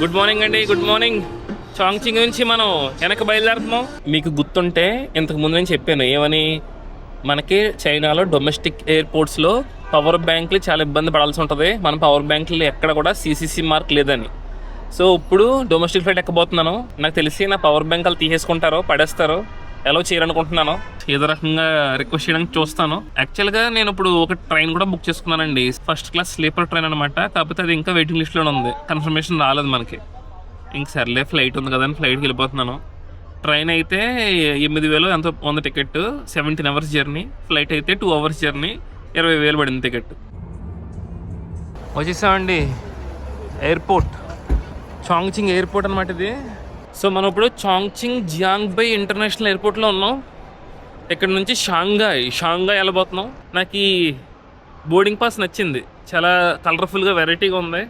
Good morning అండి, good morning. చాంగ్చింగ్ నుంచి మనం వెనక బయలుదేరుతున్నాం. మీకు గుర్తుంటే ఇంతకు ముందు నేను చెప్పాను ఏమని, మనకి చైనాలో డొమెస్టిక్ ఎయిర్పోర్ట్స్లో పవర్ బ్యాంకులు చాలా ఇబ్బంది పడాల్సి ఉంటుంది. మన పవర్ బ్యాంకులు ఎక్కడ కూడా CCC మార్క్ లేదని. సో ఇప్పుడు డొమెస్టిక్ ఫ్లైట్ ఎక్కబోతున్నాను. నాకు తెలిసి నా పవర్ బ్యాంక్ వాళ్ళు తీసేసుకుంటారో పడేస్తారో ఎలా చేయాలనుకుంటున్నాను. ఏదో రకంగా రిక్వెస్ట్ చేయడానికి చూస్తాను. యాక్చువల్గా నేను ఇప్పుడు ఒక ట్రైన్ కూడా బుక్ చేసుకున్నానండి, ఫస్ట్ క్లాస్ స్లీపర్ ట్రైన్ అనమాట. కాకపోతే అది ఇంకా వెయిటింగ్ లిస్ట్లోనే ఉంది, కన్ఫర్మేషన్ రాలేదు మనకి. ఇంక సర్లే ఫ్లైట్ ఉంది కదా అని ఫ్లైట్కి వెళ్ళిపోతున్నాను. ట్రైన్ అయితే 8,000 ఎంతో ఉంది టికెట్, 17 hours జర్నీ. ఫ్లైట్ అయితే 2 hours జర్నీ, 20,000 పడింది టికెట్. వచ్చేసామండి ఎయిర్పోర్ట్, చాంగ్చింగ్ ఎయిర్పోర్ట్ అనమాట ఇది. సో మనం ఇప్పుడు చాంగ్చింగ్ జియాంగ్బై ఇంటర్నేషనల్ ఎయిర్పోర్ట్లో ఉన్నాం. ఇక్కడ నుంచి షాంఘాయ్ వెళ్ళబోతున్నాం. నాకు ఈ బోర్డింగ్ పాస్ నచ్చింది, చాలా కలర్ఫుల్గా వెరైటీగా ఉంది.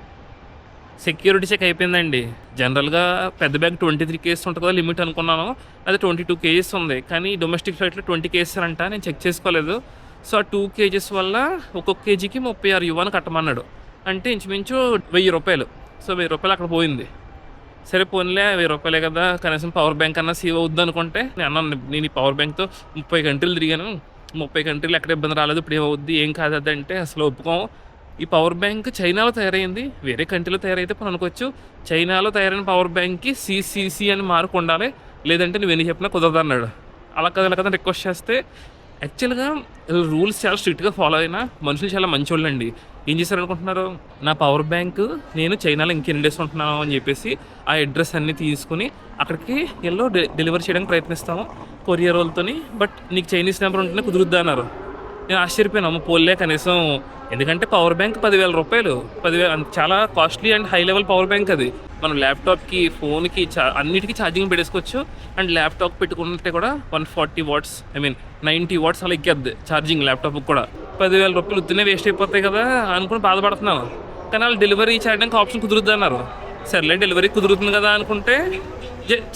సెక్యూరిటీ చెక్ అయిపోయిందండి. జనరల్గా పెద్ద బ్యాగ్ 23 kgs ఉంటుంది కదా లిమిట్ అనుకున్నాను, అది 22 kgs ఉంది. కానీ డొమెస్టిక్ ఫ్లైట్లో 20 kgs అంట, నేను చెక్ చేసుకోలేదు. సో ఆ 2 kgs వల్ల ఒక్కొక్క కేజీకి 36 yuan కట్టమన్నాడు, అంటే ఇంచుమించు 1,000 రూపాయలు. సో 1,000 రూపాయలు అక్కడ పోయింది. సరే పోన్లే 1,000 రూపాయలే కదా, కనీసం పవర్ బ్యాంక్ అన్నా సేవ్ అవుద్ది అనుకుంటే నేను అన్నాను, నేను ఈ పవర్ బ్యాంక్తో 30 కంట్రీలు తిరిగాను, 30 కంట్రీలు ఎక్కడ ఇబ్బంది రాలేదు, ఇప్పుడు ఏమవుద్ది ఏం కాదు అంటే అసలు ఒప్పుకోం. ఈ పవర్ బ్యాంక్ చైనాలో తయారైంది, వేరే కంట్రీలో తయారైతే మనం అనుకోవచ్చు. చైనాలో తయారైన పవర్ బ్యాంక్కి CCC అని మార్కు ఉండాలి, లేదంటే నువ్వు ఎన్ని చెప్పినా కుదరదు అన్నాడు. అలా కదా రిక్వెస్ట్ చేస్తే యాక్చువల్గా రూల్స్ చాలా స్ట్రిక్ట్గా ఫాలో అయినా మనుషులు చాలా మంచోళ్ళు అండి. ఏం చేశారనుకుంటున్నారు, నా పవర్ బ్యాంక్ నేను చైనాలో ఇంకెన్ని డేస్ ఉంటున్నాను అని చెప్పేసి ఆ అడ్రస్ అన్నీ తీసుకుని అక్కడికి డెలివరీ చేయడానికి ప్రయత్నిస్తాము కొరియర్ వాళ్ళతోని. బట్ నీకు చైనీస్ నెంబర్ ఉంటేనే కుదురుద్దా అన్నారు. నేను ఆశ్చర్యపోయాను, పోలే కనీసం, ఎందుకంటే పవర్ బ్యాంక్ 10,000 రూపాయలు, 10,000 చాలా costly and high level power bank అది. మనం ల్యాప్టాప్కి ఫోన్కి అన్నిటికీ ఛార్జింగ్ పెట్టేసుకోవచ్చు. అండ్ ల్యాప్టాప్ పెట్టుకుంటే కూడా 140 watts, 90 watts అలా ఎక్కేద్ది ఛార్జింగ్ ల్యాప్టాప్కి కూడా. 10,000 రూపాయలు ఉత్తినే వేస్ట్ అయిపోతాయి కదా అనుకుని బాధపడుతున్నాను. కానీ వాళ్ళు డెలివరీ చేయడానికి ఆప్షన్ కుదురుద్ది అన్నారు. సర్లే డెలివరీ కుదురుతుంది కదా అనుకుంటే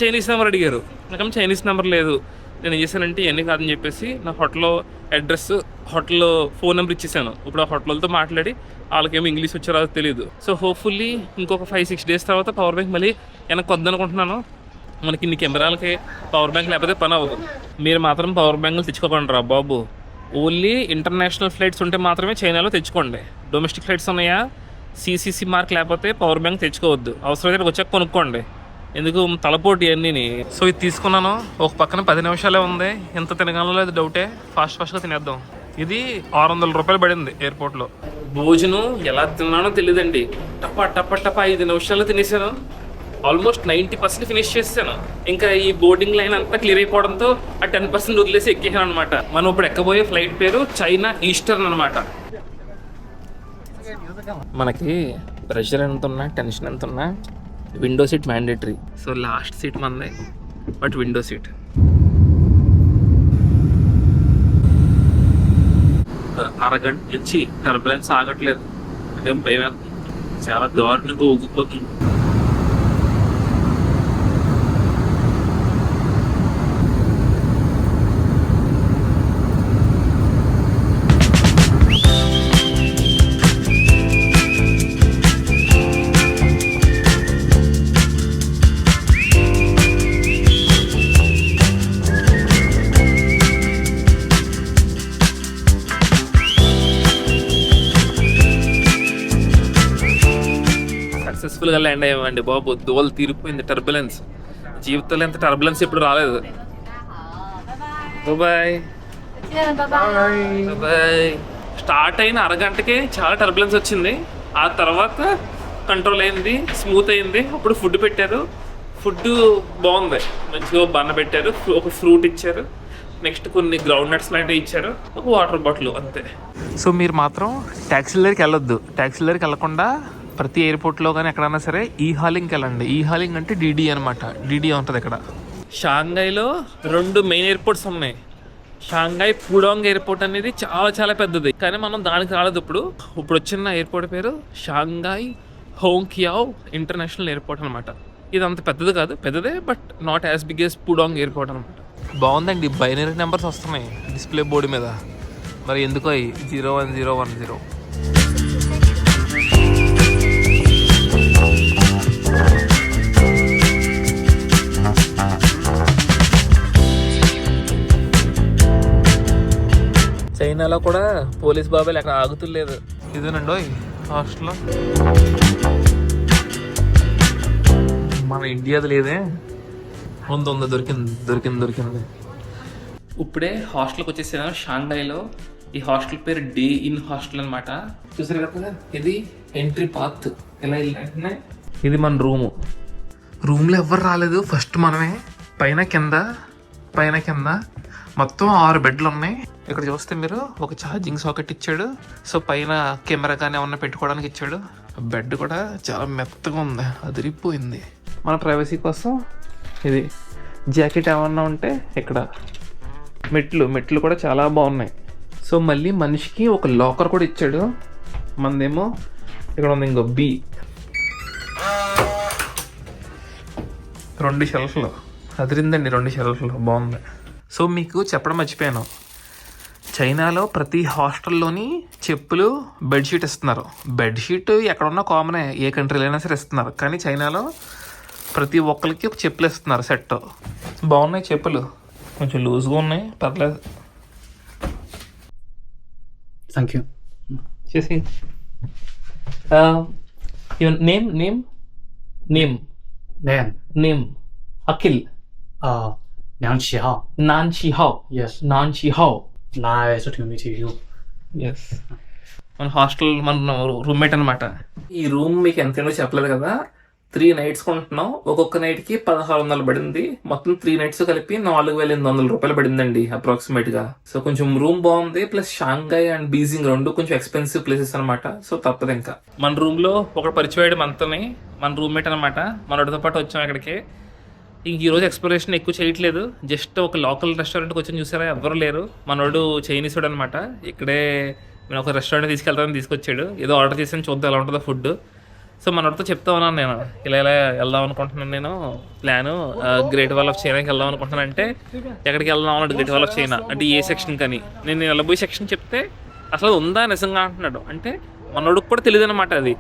చైనీస్ నెంబర్ అడిగారు. నాకేమో చైనీస్ నెంబర్ లేదు. నేను ఏం చేశానంటే ఇవన్నీ కాదని చెప్పేసి నా హోటల్లో అడ్రస్, హోటల్లో ఫోన్ నెంబర్ ఇచ్చేసాను. ఇప్పుడు ఆ హోటల్తో మాట్లాడి వాళ్ళకేమో ఇంగ్లీష్ వచ్చారో తెలియదు. సో హోప్ఫుల్లీ ఇంకొక 5-6 days తర్వాత పవర్ బ్యాంక్ మళ్ళీ వెనక్కి వద్దనుకుంటున్నాను. మనకి ఇన్ని కెమెరాలకి పవర్ బ్యాంక్ లేకపోతే పని అవ్వదు. మీరు మాత్రం పవర్ బ్యాంకులు తెచ్చుకోకండి రా బాబు. ఓన్లీ ఇంటర్నేషనల్ ఫ్లైట్స్ ఉంటే మాత్రమే చైనాలో తెచ్చుకోండి. డొమెస్టిక్ ఫ్లైట్స్ ఉన్నాయా, CCC మార్క్ లేకపోతే పవర్ బ్యాంక్ తెచ్చుకోవద్దు. అవసరమైతే వచ్చాక కొనుక్కోండి, ఎందుకు తలపోటీ అన్నీ. సో ఇది తీసుకున్నాను, ఒక పక్కన 10 నిమిషాలే ఉంది. ఎంత తినగలలో అది డౌటే, ఫాస్ట్గా తినేద్దాం. ఇది 600 రూపాయలు పడింది ఎయిర్పోర్ట్లో. భోజనం ఎలా తిన్నానో తెలియదండి, టప్ప 5 నిమిషాల్లో తినేసాను. ఆల్మోస్ట్ 90% ఫినిష్ చేసాను. ఇంకా ఈ బోర్డింగ్ లైన్ అంతా క్లియర్ అయిపోవడంతో ఆ 10% వదిలేసి ఎక్కేసాను అనమాట. మనం ఇప్పుడు ఎక్కబోయే ఫ్లైట్ పేరు చైనా ఈస్టర్న్ అనమాట. మనకి ప్రెషర్ ఎంత ఉన్నా, టెన్షన్ ఎంత ఉన్నా, window seat mandatory. So last seat మందే, బట్ విండో సీట్. అరగంట నుంచి టర్బులెన్స్ ఆగట్లేదు, అదేం భయం, చాలా దారుణంగా ఊగిపోతుంది. సక్సెస్ఫుల్గా ల్యాండ్ అయ్యామండి బాబు. దోలు తీరిపోయింది, టర్బులెన్స్ జీవితంలో ఎంత టర్బులెన్స్ ఎప్పుడు రాలేదు. బాయ్. స్టార్ట్ అయిన అరగంటకే చాలా టర్బులెన్స్ వచ్చింది. ఆ తర్వాత కంట్రోల్ అయింది, స్మూత్ అయింది. అప్పుడు ఫుడ్ పెట్టారు, ఫుడ్ బాగుంది, మంచిగా బన్న పెట్టారు, ఒక ఫ్రూట్ ఇచ్చారు, నెక్స్ట్ కొన్ని గ్రౌండ్ నట్స్ లాంటివి ఇచ్చారు, ఒక వాటర్ బాటిల్, అంతే. సో మీరు మాత్రం ట్యాక్సీల దగ్గరికి వెళ్ళొద్దు. ట్యాక్సీల దగ్గరికి వెళ్ళకుండా ప్రతి ఎయిర్పోర్ట్లో కానీ ఎక్కడైనా సరే ఈ-హాలింగ్కి వెళ్ళండి. ఈ-హాలింగ్ అంటే DD అనమాట, DD ఉంటుంది ఇక్కడ. షాంఘైలో 2 మెయిన్ ఎయిర్పోర్ట్స్ ఉన్నాయి. షాంఘై పుడాంగ్ ఎయిర్పోర్ట్ అనేది చాలా పెద్దది, కానీ మనం దానికి రాలేదు. ఇప్పుడు వచ్చిన ఎయిర్పోర్ట్ పేరు షాంఘై హోంగ్కియావ్ ఇంటర్నేషనల్ ఎయిర్పోర్ట్ అనమాట. ఇది అంత పెద్దది కాదు, పెద్దదే, but not as big as Pudong airport అనమాట. బాగుందండి, బైనరీ నెంబర్స్ వస్తున్నాయి డిస్ప్లే బోర్డు మీద. మరి ఎందుకో 011010. చైనాలో కూడా పోలీస్ బాబాయ్ అక్కడ ఆగుతులేదు. ఇదేనండి హాస్టల్. మన ఇండియాది లేదే. ఉంది దొరికింది. ఇప్పుడే హాస్టల్కి వచ్చేసాను షాంఘైలో. ఈ హాస్టల్ పేరు డే ఇన్ హాస్టల్ అనమాట. చూసారు కదా, ఇది ఎంట్రీ పాత్. ఎలా వెళ్ళినట్టునే ఇది మన రూమ్లో ఎవ్వరు రాలేదు. ఫస్ట్ మనమే పైన కింద మొత్తం 6 బెడ్లు ఉన్నాయి. ఇక్కడ చూస్తే మీరు ఒక ఛార్జింగ్ సాకెట్ ఇచ్చాడు. సో పైన కెమెరా కానీ ఏమన్నా పెట్టుకోవడానికి ఇచ్చాడు. బెడ్ కూడా చాలా మెత్తగా ఉంది, అదిరిపోయింది. మన ప్రైవసీ కోసం ఇది జాకెట్ ఏమన్నా ఉంటే ఇక్కడ మెట్లు కూడా చాలా బాగున్నాయి. సో మళ్ళీ మనిషికి ఒక లాకర్ కూడా ఇచ్చాడు. మనదేమో ఇక్కడ ఉంది ఇంకో బి. 2 షెల్ఫ్లు అదిరిందండి, 2 షెల్ఫ్లు బాగుంది. సో మీకు చెప్పడం మర్చిపోయాను, చైనాలో ప్రతి హాస్టల్లోని చెప్పులు బెడ్షీట్ ఇస్తున్నారు. బెడ్షీట్ ఎక్కడున్నా కామనే, ఏ కంట్రీలో అయినా సరే ఇస్తున్నారు. కానీ చైనాలో ప్రతి ఒక్కరికి ఒక చెప్పులు ఇస్తున్నారు సెట్. బాగున్నాయి చెప్పులు, కొంచెం లూజ్గా ఉన్నాయి, పర్లేదు. Thank you. చేసి నేమ్ అఖిల్.梁启浩。నాన్ షిహావ్. Yes. నాన్ షిహావ్. Nice to meet you. Yes. మన హాస్టల్ మన రూమ్మేట్ అనమాట. ఈ రూమ్ మీకు ఎంతైనా చెప్పలేదు కదా. 3 nights కొంటున్నాం. ఒక్కొక్క నైట్కి 1600 పడింది. మొత్తం 3 nights కలిపి 4800 రూపాయలు పడిందండి అప్రాక్సిమేట్గా. సో కొంచెం రూమ్ బాగుంది. ప్లస్ షాంఘై అండ్ బీజింగ్ 2 కొంచెం ఎక్స్పెన్సివ్ ప్లేసెస్ అనమాట. సో తప్పదు. ఇంకా మన రూమ్లో ఒక పరిచయం మనతోనే, మన రూమ్మేట్ అనమాట. మనతో పాటు వచ్చాం ఇక్కడికి. ఇంక ఈరోజు ఎక్స్ప్లోరేషన్ ఎక్కువ చేయట్లేదు. జస్ట్ ఒక లోకల్ రెస్టారెంట్కి వచ్చి చూసారా, ఎవ్వరు లేరు. మనోడు చైనీస్ వాడు అనమాట. ఇక్కడే నేను ఒక రెస్టారెంట్ తీసుకెళ్తానని తీసుకొచ్చాడు. ఏదో ఆర్డర్ చేసాను, చూద్దాం ఎలా ఉంటుందో ఫుడ్. సో మనోడితో చెప్తా ఉన్నాను నేను, ఇలా వెళ్దాం అనుకుంటున్నాను. నేను ప్లాను గ్రేట్ వాల్ ఆఫ్ చైనాకి వెళ్దాం అనుకుంటున్నాను. అంటే ఎక్కడికి వెళ్దాం అన్నాడు. గ్రేట్ వాల్ ఆఫ్ చైనా అంటే ఏ సెక్షన్ కానీ. నేను వెళ్ళబోయే సెక్షన్ చెప్తే అసలు ఉందా నిజంగా అంటున్నాడు. అంటే మనోడికి కూడా తెలియదు అనమాట అది.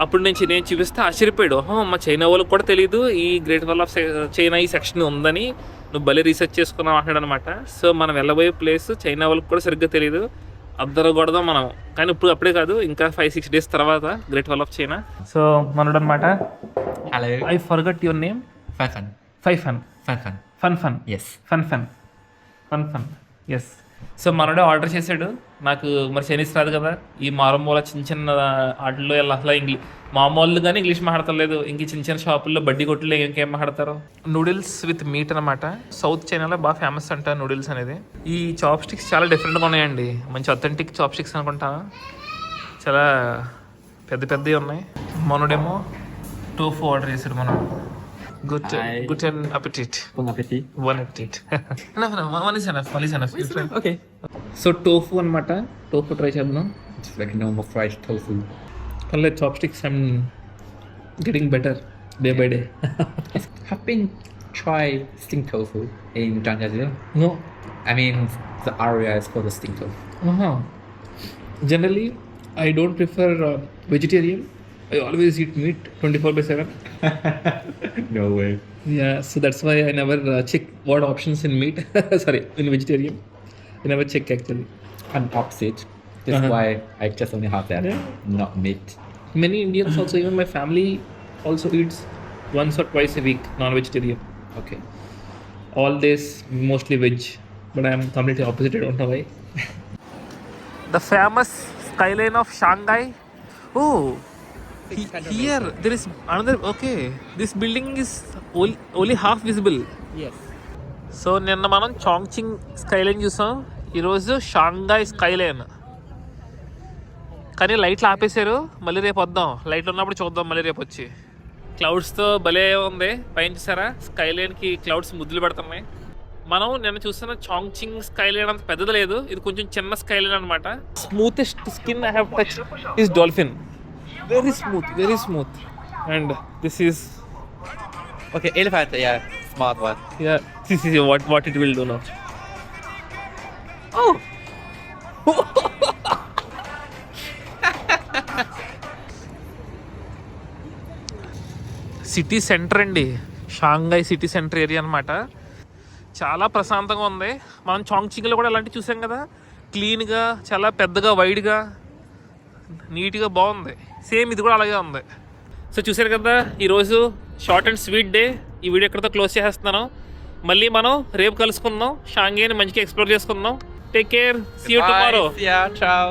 అప్పుడు నేను చూపిస్తే ఆశ్చర్యపోయాడు. మా చైనా వాళ్ళకి కూడా తెలియదు ఈ గ్రేట్ వాల్ ఆఫ్ చైనా ఈ సెక్షన్ ఉందని, నువ్వు భలే రీసెర్చ్ చేసుకున్నావు అంటాడు అనమాట. సో మనం వెళ్ళబోయే ప్లేస్ చైనా వాళ్ళకి కూడా సరిగ్గా తెలియదు. అద్దరు కొడదాం మనం. కానీ ఇప్పుడు అప్పుడే కాదు, ఇంకా 5-6 days తర్వాత Great Wall of China. So మనోడు అనమాట. Hello. I forgot your name. Fun. Yes. Fun. Yes. So మనోడే ఆర్డర్ చేశాడు. నాకు మరి చైనీస్ రాదు కదా. ఈ మారుమూల చిన్న ఆటల్లో అసలు మామూలు కానీ ఇంగ్లీష్ మాట్లాడతలేదు. ఇంక చిన్న షాపుల్లో బడ్డీ కొట్టులో ఇంకేం మాట్లాడతారు. నూడిల్స్ విత్ మీట్ అనమాట. సౌత్ చైనాలో బాగా ఫేమస్ అంట నూడిల్స్ అనేది. ఈ చాప్ స్టిక్స్ చాలా డిఫరెంట్గా ఉన్నాయండి. మంచి అథెంటిక్ చాప్ స్టిక్స్ అనుకుంటా. చాలా పెద్దవి ఉన్నాయి. మనోడేమో టోఫు ఆర్డర్ చేశాడు. మనోడు good appetite. Bon appétit. One appetite. One is enough. Okay. So tofu అనమాట. టోఫు ట్రై చేద్దాం. It's like normal fried tofu. Only chopsticks, I'm getting better day by day. Have been try steamed tofu in Zhangjiajie? No. I mean, the area is called the steamed tofu. Generally, I don't prefer vegetarian. I always eat meat 24/7. No way. Yeah, so that's why I never check what options in meat. Sorry, in vegetarian. I never check actually. I'm opposite. That's why I just only have that, Yeah. not meat. Many Indians also, even my family also eats once or twice a week non-vegetarian. Okay. All days mostly veg, but I am completely opposite. I don't know why. The famous skyline of Shanghai. Oh, here there is another. Okay, this building is only half visible. Yes. So నిన్న మనం చాంగ్చింగ్ Skyline చూసాం. ఈరోజు Shanghai Skyline. కానీ లైట్లు ఆపేశారు. మళ్ళీ రేపు వద్దాం. లైట్లు ఉన్నప్పుడు చూద్దాం మళ్ళీ రేపు వచ్చి. క్లౌడ్స్తో భలే ఉంది. పైన చూసారా స్కైలైన్కి క్లౌడ్స్ ముద్దులు పెడుతున్నాయి. మనం నిన్న చూస్తున్న చాంగ్చింగ్ స్కైలైన్ అంత పెద్దది లేదు. ఇది కొంచెం చిన్న స్కైలైన్ అనమాట. Smoothest skin I have touch is dolphin. Very smooth. And this is Okay, elephant. Yeah, smart one. yeah. This is what it will do now. Oh. City centre అండి. షాంఘై సిటీ సెంటర్ ఏరియా అనమాట. చాలా ప్రశాంతంగా ఉంది. మనం చాంగ్చింగ్లో కూడా అలాంటివి చూసాం కదా. క్లీన్గా చాలా పెద్దగా వైడ్గా నీట్గా బాగుంది. సేమ్ ఇది కూడా అలాగే ఉంది. సో చూసారు కదా, ఈరోజు షార్ట్ అండ్ స్వీట్ డే. ఈ వీడియో ఎక్కడితో క్లోజ్ చేసేస్తున్నాను. మళ్ళీ మనం రేపు కలుసుకుందాం, షాంఘైని మంచిగా ఎక్స్ప్లోర్ చేసుకుందాం. Take care, see you tomorrow. Yeah, ciao.